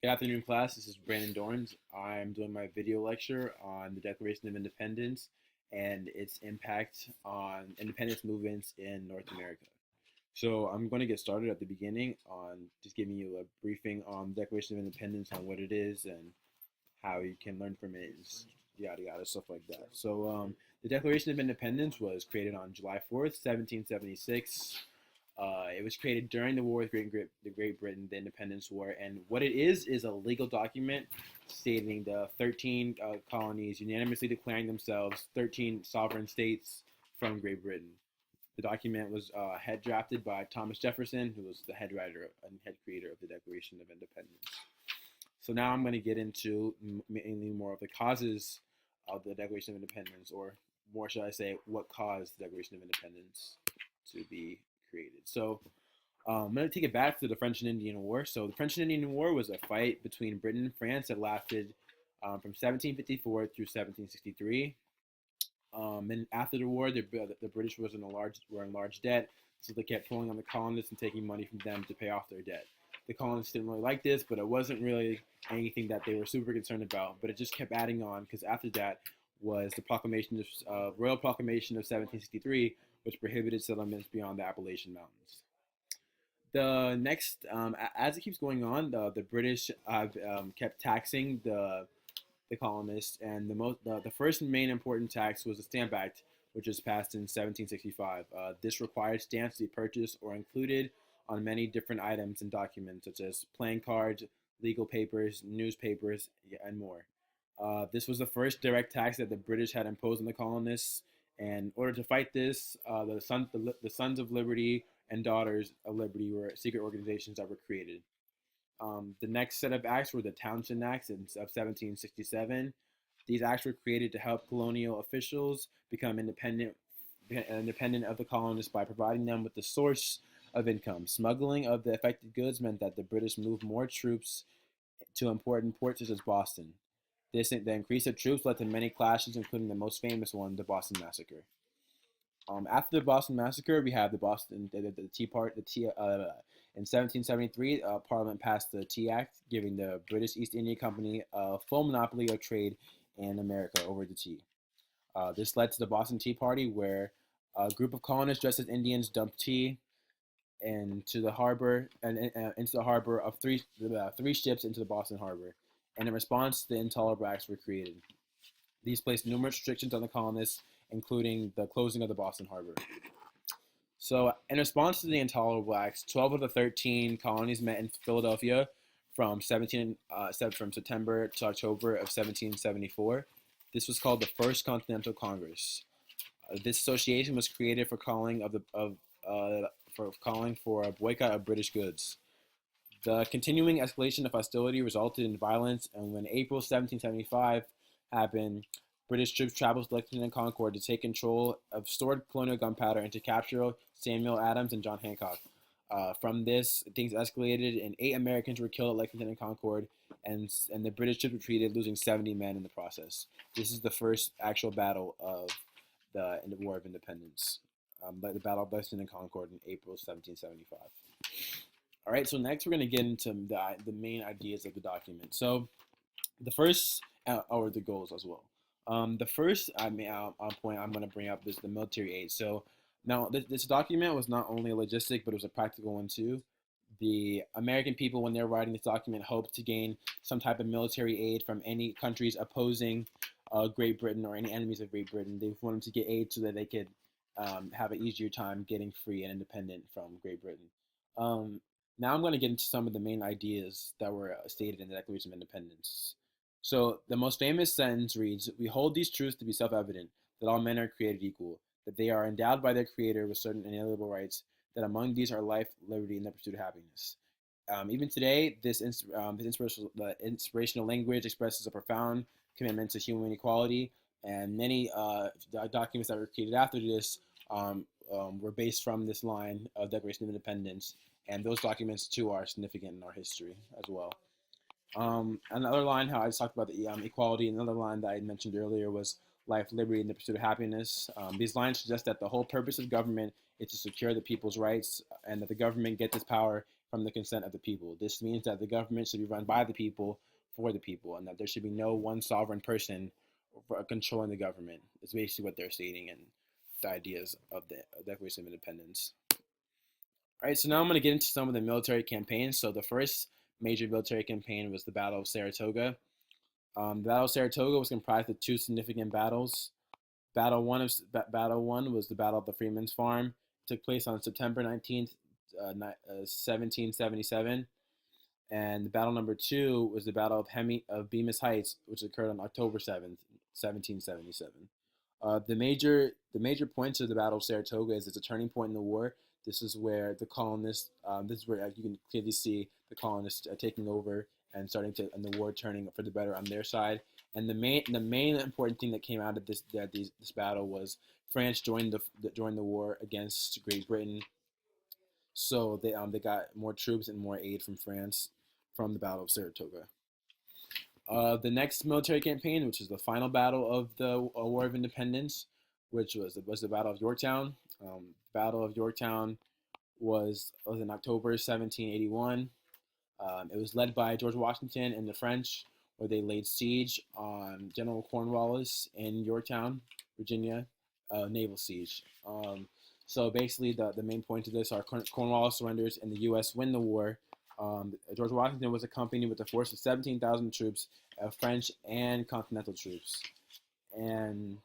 Good afternoon, class. This is Brandon Dorns. I'm doing my video lecture on the Declaration of Independence and its impact on independence movements in North America. So I'm going to get started at the beginning on just giving you a briefing on the Declaration of Independence, on what it is and how you can learn from it, and yada yada, stuff like that. So the Declaration of Independence was created on July 4th, 1776. It was created during the war with Great Britain, the Independence War, and what it is a legal document stating the 13 colonies unanimously declaring themselves 13 sovereign states from Great Britain. The document was head drafted by Thomas Jefferson, who was the head writer and head creator of the Declaration of Independence. So now I'm going to get into mainly more of the causes of the Declaration of Independence, or more should I say, what caused the Declaration of Independence to be created. So I'm going to take it back to the French and Indian War. So the French and Indian War was a fight between Britain and France that lasted from 1754 through 1763. And after the war, the British were in large debt, so they kept pulling on the colonists and taking money from them to pay off their debt. The colonists didn't really like this, but it wasn't really anything that they were super concerned about. But it just kept adding on, because after that was the Royal Proclamation of 1763, which prohibited settlements beyond the Appalachian Mountains. The next, as it keeps going on, the British have kept taxing the colonists, and the first main important tax was the Stamp Act, which was passed in 1765. This required stamps to be purchased or included on many different items and documents, such as playing cards, legal papers, newspapers, and more. This was the first direct tax that the British had imposed on the colonists. And in order to fight this, the Sons of Liberty and Daughters of Liberty were secret organizations that were created. The next set of acts were the Townshend Acts of 1767. These acts were created to help colonial officials become independent of the colonists by providing them with the source of income. Smuggling of the affected goods meant that the British moved more troops to important ports such as Boston. The increase of troops led to many clashes, including the most famous one, the Boston Massacre. After the Boston Massacre, we have the Tea Party. In 1773, Parliament passed the Tea Act, giving the British East India Company a full monopoly of trade in America over the tea. This led to the Boston Tea Party, where a group of colonists dressed as Indians dumped tea into the harbor of three ships into the Boston Harbor. And in response, the Intolerable Acts were created. These placed numerous restrictions on the colonists, including the closing of the Boston Harbor. So, in response to the Intolerable Acts, 12 of the 13 colonies met in Philadelphia from September to October of 1774. This was called the First Continental Congress. This association was created for calling for a boycott of British goods. The continuing escalation of hostility resulted in violence, and when April 1775 happened, British troops traveled to Lexington and Concord to take control of stored colonial gunpowder and to capture Samuel Adams and John Hancock. From this, things escalated, and 8 Americans were killed at Lexington and Concord, and the British troops retreated, losing 70 men in the process. This is the first actual battle of the War of Independence, the Battle of Lexington and Concord in April 1775. All right, so next we're going to get into the main ideas of the document. So the first, or the goals as well. The first point I'm going to bring up is the military aid. So now this document was not only a logistic, but it was a practical one too. The American people, when they're writing this document, hoped to gain some type of military aid from any countries opposing Great Britain or any enemies of Great Britain. They wanted to get aid so that they could have an easier time getting free and independent from Great Britain. Now I'm going to get into some of the main ideas that were stated in the Declaration of Independence. So the most famous sentence reads, "We hold these truths to be self-evident, that all men are created equal, that they are endowed by their Creator with certain inalienable rights, that among these are life, liberty, and the pursuit of happiness." Even today, this inspirational language expresses a profound commitment to human equality, and many documents that were created after this were based from this line of Declaration of Independence, and those documents too are significant in our history as well. Another line, how I just talked about the equality, another line that I mentioned earlier was life, liberty, and the pursuit of happiness. These lines suggest that the whole purpose of government is to secure the people's rights, and that the government gets its power from the consent of the people. This means that the government should be run by the people for the people, and that there should be no one sovereign person controlling the government. It's basically what they're stating in the ideas of the Declaration of Independence. All right, so now I'm going to get into some of the military campaigns. So the first major military campaign was the Battle of Saratoga. The Battle of Saratoga was comprised of two significant battles. Battle one was the Battle of the Freeman's Farm. It took place on September 19th, 1777, and the battle number two was the Battle of Bemis Heights, which occurred on October 7th, 1777. The major points of the Battle of Saratoga is it's a turning point in the war. This is where the colonists, this is where you can clearly see the colonists taking over and and the war turning for the better on their side. And the main important thing that came out of this battle was France joined the war against Great Britain. So they got more troops and more aid from France from the Battle of Saratoga. The next military campaign, which is the final battle of the War of Independence, which was the Battle of Yorktown. Battle of Yorktown was in October 1781. It was led by George Washington and the French, where they laid siege on General Cornwallis in Yorktown, Virginia, naval siege. So basically, the main point of this are Cornwallis surrenders and the U.S. win the war. George Washington was accompanied with a force of 17,000 troops, French and Continental troops, and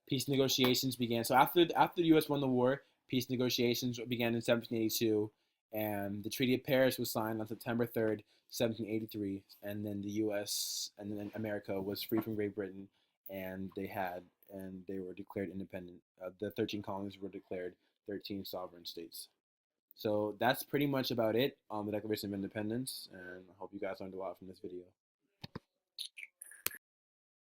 peace negotiations began. So after the U.S. won the war, peace negotiations began in 1782, and the Treaty of Paris was signed on September 3rd, 1783, and then the U.S. and then America was free from Great Britain, and they were declared independent. The 13 colonies were declared 13 sovereign states. So that's pretty much about it on the Declaration of Independence, and I hope you guys learned a lot from this video.